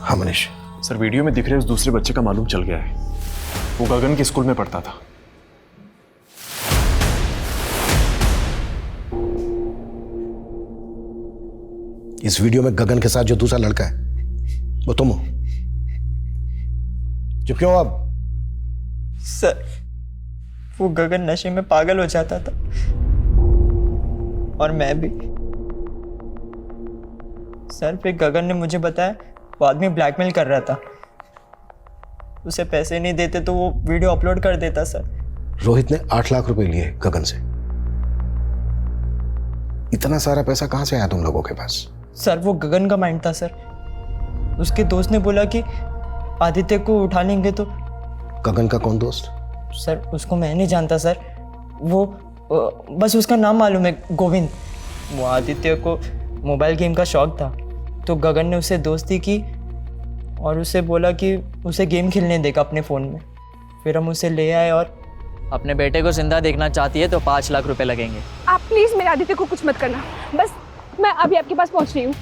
हाँ मनीष। सर वीडियो में दिख रहे उस दूसरे बच्चे का मालूम चल गया है, वो गगन के स्कूल में पढ़ता था। इस वीडियो में गगन के साथ जो दूसरा लड़का है वो तुम हो, चुप क्यों अब? सर वो गगन नशे में पागल हो जाता था और मैं भी। सर फिर गगन ने मुझे बताया वो आदमी ब्लैकमेल कर रहा था, उसे पैसे नहीं देते तो वो वीडियो अपलोड कर देता। सर रोहित ने 8 लाख रुपए लिए गगन से। इतना सारा पैसा कहां से आया तुम लोगों के पास? सर वो गगन का माइंड था सर, उसके दोस्त ने बोला कि आदित्य को उठा लेंगे तो। गगन का कौन दोस्त? सर उसको मैं नहीं जानता सर, वो बस उसका नाम मालूम है, गोविंद। वो आदित्य को मोबाइल गेम का शौक था तो गगन ने उसे दोस्ती की और उसे बोला कि उसे गेम खेलने देगा अपने फ़ोन में। फिर हम उसे ले आए और अपने बेटे को जिंदा देखना चाहती है तो 5 लाख रुपए लगेंगे। आप प्लीज मेरे आदित्य को कुछ मत करना, बस मैं अभी आपके पास पहुंच रही हूँ।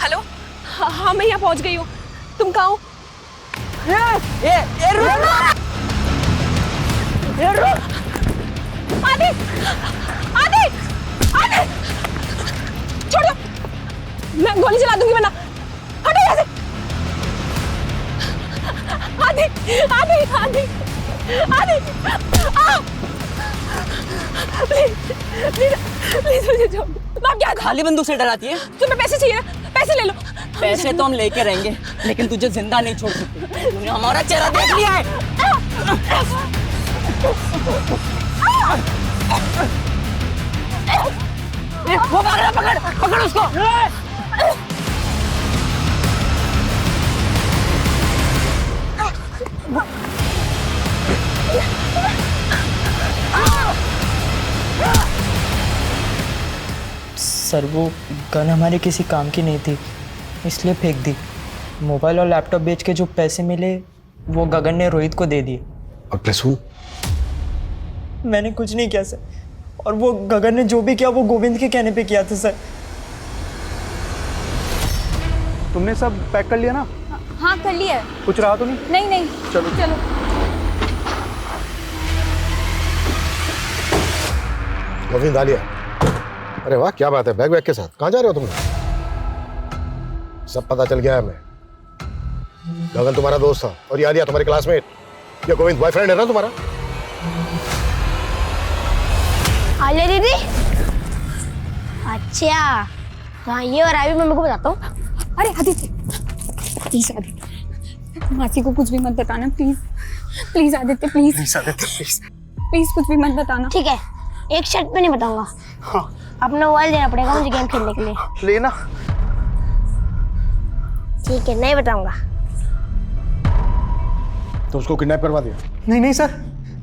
हेलो, हाँ मैं यहाँ पहुंच गई हूँ, तुम कहाँ हो? आदि, आदि, आदि, छोड़ो, मैं गोली चला दूंगी वरना। हटो यहाँ से। आदि, आदि, आदि, आदि, आओ। प्लीज, प्लीज, प्लीज मुझे छोड़ दो। आप क्या खाली बंदूक से डराती है? तुम्हें पैसे चाहिए ना? पैसे ले लो। पैसे तो हम लेके रहेंगे लेकिन तुझे जिंदा नहीं छोड़ सकते। तूने हमारा चेहरा देख लिया है। वो भाग रहा, पकड़ पकड़ उसको। सर वो गन हमारे किसी काम की नहीं थी इसलिए फेंक दी। मोबाइल और लैपटॉप बेच के जो पैसे मिले वो गगन ने रोहित को दे दिए। और प्रसून? मैंने कुछ नहीं किया सर, और वो गगन ने जो भी किया वो गोविंद के कहने पे किया था सर। तुमने सब पैक कर लिया ना? हाँ कर लिया है। कुछ रहा तो नहीं? नहीं नहीं चलो चलो। गोविंद, आलिया, अरे वाह क्या बात है, बैग के साथ कहाँ जा रहे हो तुम? सब पता चल गया है हमें। गगन तुम्हारा दोस्त था और ये आलिया तुम्हारी क्लासमेट। ये गोविंद बॉयफ्रेंड है ना तुम्हारा? आलिया दीदी, अच्छा हाँ ये और अभी मैं को बताता हूँ। अरे आदित्य प्लीज आदित्य, मासी को कुछ भी मत बताना please. Please Aditya please. Please Aditya please. Please कुछ भी मत बताना। ठीक है, एक शर्त पे नहीं बताऊंगा। हाँ। अपना मोबाइल देना पड़ेगा मुझे गेम खेलने के लिए। लेना। ठीक है, नहीं बताऊंगा। तो उसको किडनैप करवा दिया? नहीं नहीं सर,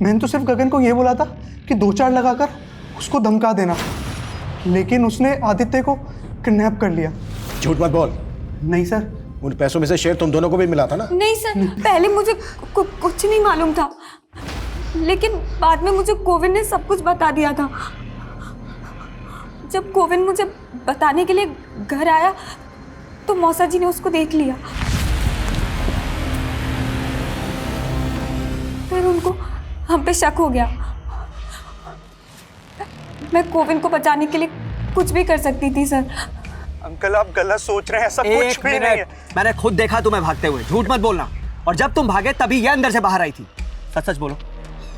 मैंने तो सिर्फ गगन को ये बोला था कि 2-4 लगाकर उसको धमका देना, लेकिन उसने आदित्य को किडनैप कर लिया। झूठ मत बोल। नहीं सर। उन पैसों में से शेयर तुम दोनों को भी मिला था ना? नहीं सर, पहले मुझे कुछ नहीं मालूम था, लेकिन बाद में मुझे गोविंद ने सब कुछ बता दिया था। जब गोविंद मुझे बताने के लिए घर आया तो मौसा जी ने उसको देख लिया। फिर उनको हम पे शक हो गया। मैं गोविंद को बचाने के लिए कुछ भी कर सकती थी सर। अंकल आप गलत सोच रहे हैं, ऐसा कुछ भी नहीं है। मैंने खुद देखा तुम्हें भागते हुए, झूठ मत बोलना। और जब तुम भागे तभी ये अंदर से बाहर आई थी। सच सच बोलो,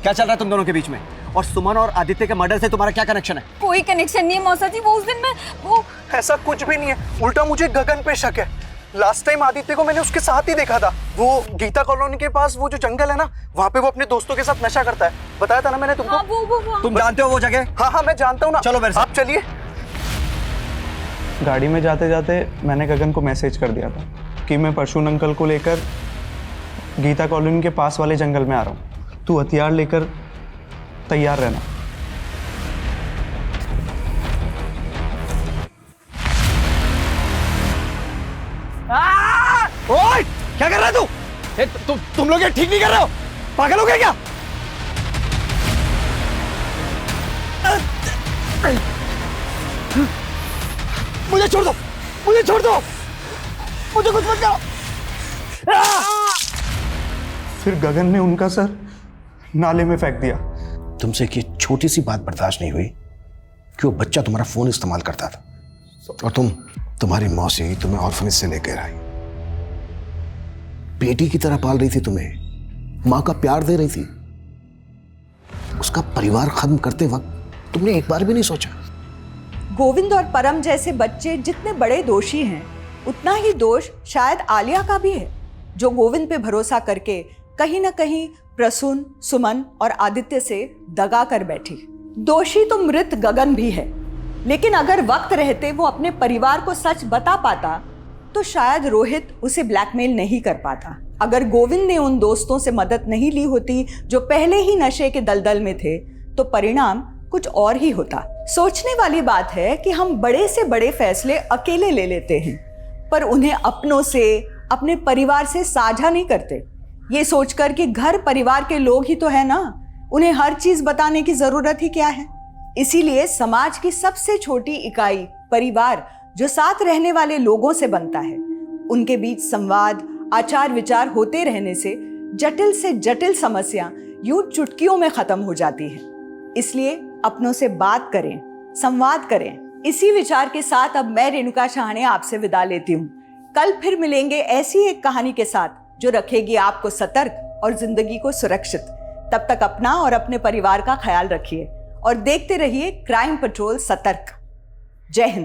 क्या चल रहा है तुम दोनों के बीच में? और सुमन और आदित्य के मर्डर से तुम्हारा क्या कनेक्शन है? कोई कनेक्शन नहीं है मौसा जी, वो उस दिन मैं वो ऐसा कुछ भी नहीं है, उल्टा मुझे गगन पे शक है। लास्ट टाइम आदित्य को मैंने उसके साथ ही देखा था, वो गीता कॉलोनी के पास वो जो जंगल है ना, वहाँ पे वो अपने दोस्तों के साथ नशा करता है। बताया था ना मैंने तुमको। हाँ, वो तुम जानते हो वो जगह? हाँ मैं जानता हूँ ना। चलो मेरे साथ। आप चलिए। गाड़ी में जाते जाते मैंने गगन को मैसेज कर दिया था कि मैं परशुन अंकल को लेकर गीता कॉलोनी के पास वाले जंगल में आ रहा हूँ, तू हथियार लेकर तैयार रहना। ओए, क्या कर रहा है तू? तुम लोग ये ठीक नहीं कर रहे हो? पागल हो गए क्या? मुझे छोड़ दो, मुझे छोड़ दो, मुझे कुछ मत करो। फिर गगन ने उनका सर नाले में फेंक दिया। तुमसे एक ये छोटी सी बात बर्दाश्त नहीं हुई कि वो बच्चा तुम्हारा फोन इस्तेमाल करता था और तुम्हारी मौसी तुम्हें ऑर्फनेज से लेकर आई, बेटी की तरह पाल रही थी तुम्हें, मां का प्यार दे रही थी। उसका परिवार खत्म करते वक्त तुमने एक बार भी नहीं सोचा? गोविंद और परम जैसे बच्चे जितने बड़े दोषी हैं, उतना ही दोष शायद आलिया का भी है, जो गोविंद पे भरोसा करके कहीं ना कहीं प्रसून, सुमन और आदित्य से दगा कर बैठी। दोषी तो मृत गगन भी है, लेकिन अगर वक्त रहते वो अपने परिवार को सच बता पाता तो शायद रोहित उसे ब्लैकमेल नहीं कर पाता। अगर गोविंद ने उन दोस्तों से मदद नहीं ली होती जो पहले ही नशे के दलदल में थे, तो परिणाम कुछ और ही होता। सोचने वाली बात है कि हम बड़े से बड़े फैसले अकेले ले लेते हैं, पर उन्हें अपनों से, अपने परिवार से साझा नहीं करते, ये सोचकर कि घर परिवार के लोग ही तो है ना, उन्हें हर चीज बताने की जरूरत ही क्या है। इसीलिए समाज की सबसे छोटी इकाई परिवार, जो साथ रहने वाले लोगों से बनता है, उनके बीच संवाद, आचार विचार होते रहने से जटिल समस्या यूं चुटकियों में खत्म हो जाती है। इसलिए अपनों से बात करें, संवाद करें। इसी विचार के साथ अब मैं रेणुका शाहने आपसे विदा लेती हूँ। कल फिर मिलेंगे ऐसी एक कहानी के साथ जो रखेगी आपको सतर्क और जिंदगी को सुरक्षित। तब तक अपना और अपने परिवार का ख्याल रखिए और देखते रहिए क्राइम पेट्रोल सतर्क। जय हिंद।